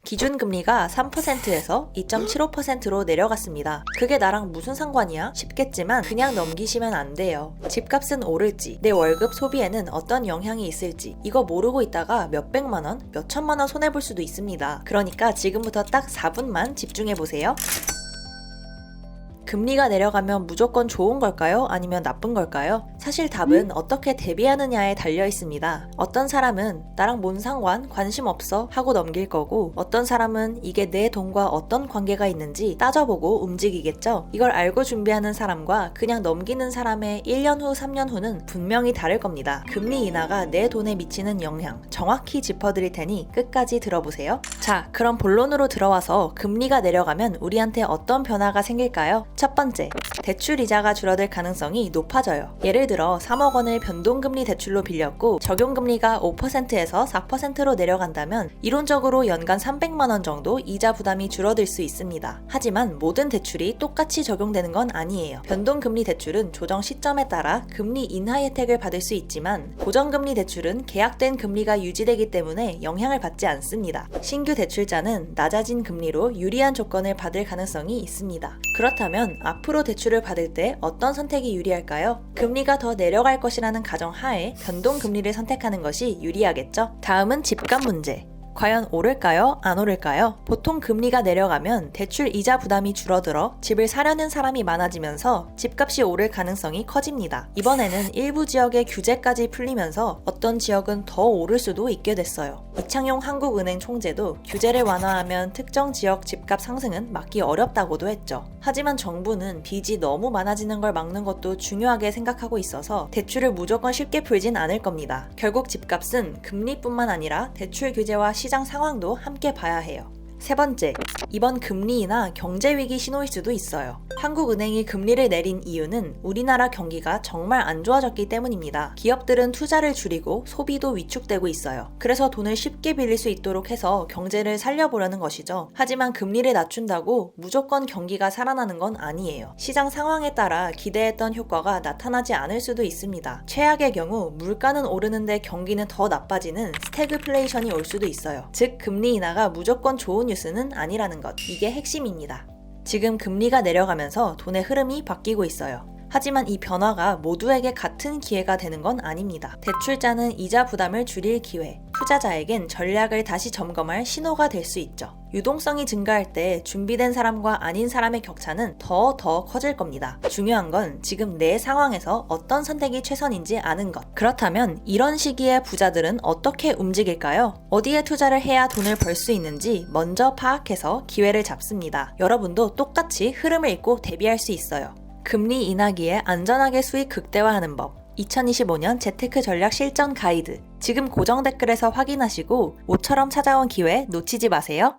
기준금리가 3%에서 2.75%로 내려갔습니다. 그게 나랑 무슨 상관이야? 싶겠지만 그냥 넘기시면 안 돼요. 집값은 오를지, 내 월급 소비에는 어떤 영향이 있을지 이거 모르고 있다가 몇백만원, 몇천만원 손해볼 수도 있습니다. 그러니까 지금부터 딱 4분만 집중해보세요. 금리가 내려가면 무조건 좋은 걸까요? 아니면 나쁜 걸까요? 사실 답은 어떻게 대비하느냐에 달려 있습니다. 어떤 사람은 나랑 뭔 상관? 관심 없어? 하고 넘길 거고 어떤 사람은 이게 내 돈과 어떤 관계가 있는지 따져보고 움직이겠죠? 이걸 알고 준비하는 사람과 그냥 넘기는 사람의 1년 후, 3년 후는 분명히 다를 겁니다. 금리 인하가 내 돈에 미치는 영향 정확히 짚어드릴 테니 끝까지 들어보세요. 자, 그럼 본론으로 들어와서 금리가 내려가면 우리한테 어떤 변화가 생길까요? 첫 번째, 대출 이자가 줄어들 가능성이 높아져요. 예를 들어 3억 원을 변동금리 대출로 빌렸고 적용금리가 5%에서 4%로 내려간다면 이론적으로 연간 300만 원 정도 이자 부담이 줄어들 수 있습니다. 하지만 모든 대출이 똑같이 적용되는 건 아니에요. 변동금리 대출은 조정 시점에 따라 금리 인하 혜택을 받을 수 있지만 고정금리 대출은 계약된 금리가 유지되기 때문에 영향을 받지 않습니다. 신규 대출자는 낮아진 금리로 유리한 조건을 받을 가능성이 있습니다. 그렇다면 앞으로 대출을 받을 때 어떤 선택이 유리할까요? 금리가 더 내려갈 것이라는 가정하에 변동금리를 선택하는 것이 유리하겠죠? 다음은 집값 문제. 과연 오를까요? 안 오를까요? 보통 금리가 내려가면 대출 이자 부담이 줄어들어 집을 사려는 사람이 많아지면서 집값이 오를 가능성이 커집니다. 이번에는 일부 지역의 규제까지 풀리면서 어떤 지역은 더 오를 수도 있게 됐어요. 이창용 한국은행 총재도 규제를 완화하면 특정 지역 집값 상승은 막기 어렵다고도 했죠. 하지만 정부는 빚이 너무 많아지는 걸 막는 것도 중요하게 생각하고 있어서 대출을 무조건 쉽게 풀진 않을 겁니다. 결국 집값은 금리뿐만 아니라 대출 규제와 시장 상황도 함께 봐야 해요. 세 번째, 이번 금리 인하 경제 위기 신호일 수도 있어요. 한국은행이 금리를 내린 이유는 우리나라 경기가 정말 안 좋아졌기 때문입니다. 기업들은 투자를 줄이고 소비도 위축되고 있어요. 그래서 돈을 쉽게 빌릴 수 있도록 해서 경제를 살려보려는 것이죠. 하지만 금리를 낮춘다고 무조건 경기가 살아나는 건 아니에요. 시장 상황에 따라 기대했던 효과가 나타나지 않을 수도 있습니다. 최악의 경우 물가는 오르는데 경기는 더 나빠지는 스태그플레이션이 올 수도 있어요. 즉 금리 인하가 무조건 좋은 뉴스는 아니라는 것, 이게 핵심입니다. 지금 금리가 내려가면서 돈의 흐름이 바뀌고 있어요. 하지만 이 변화가 모두에게 같은 기회가 되는 건 아닙니다. 대출자는 이자 부담을 줄일 기회, 투자자에겐 전략을 다시 점검할 신호가 될 수 있죠. 유동성이 증가할 때 준비된 사람과 아닌 사람의 격차는 더 커질 겁니다. 중요한 건 지금 내 상황에서 어떤 선택이 최선인지 아는 것. 그렇다면 이런 시기에 부자들은 어떻게 움직일까요? 어디에 투자를 해야 돈을 벌 수 있는지 먼저 파악해서 기회를 잡습니다. 여러분도 똑같이 흐름을 읽고 대비할 수 있어요. 금리 인하기에 안전하게 수익 극대화하는 법. 2025년 재테크 전략 실전 가이드. 지금 고정 댓글에서 확인하시고 모처럼 찾아온 기회 놓치지 마세요.